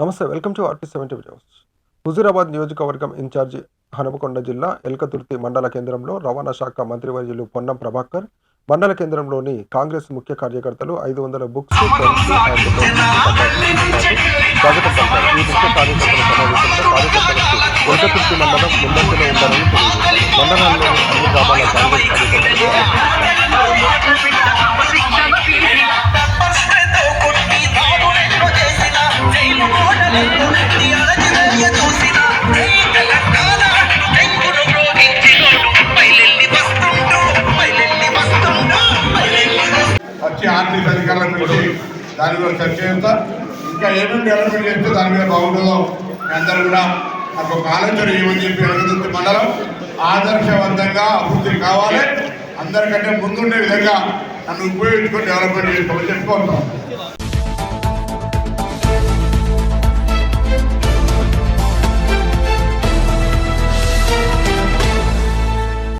నమస్తే, welcome to RP70 videos. Huzurabad నియోజకవర్గం incharge Hanumakonda జిల్లా ఎల్కతుర్తి మండల కేంద్రంలో రవాణా శాఖ మంత్రివర్యులు పొన్నం ప్రభాకర్, మండల కేంద్రంలోని కాంగ్రెస్ ముఖ్య కార్యకర్తలు 500 బుక్స్, పెన్స్ అండ్ స్వాగతం పలికారు. ఈ ముఖ్య కార్యకర్తల సమావేశంలో కార్యకర్తలకు ఎల్కతుర్తి మండలం ముందంజలో ఉండాలని తెలియజేశారు. మండలంలోని అన్ని గ్రామాల కాంగ్రెస్ కార్యకర్తలు వచ్చి ఆర్థిక అధికారులను పిలిచి దాని మీద చర్చ చేస్తా. ఇంకా ఏమేమి డెవలప్మెంట్ చేస్తే దాని మీద బాగుంటుందో మీ అందరూ కూడా నాకు ఒక ఆలోచన ఏమని చెప్పి ఎల్కతుర్తి మండలం ఆదర్శవంతంగా అభివృద్ధి కావాలి, అందరికంటే ముందుండే విధంగా నన్ను ఉపయోగించుకొని డెవలప్మెంట్ చేసుకోమని చెప్పుకుంటాం.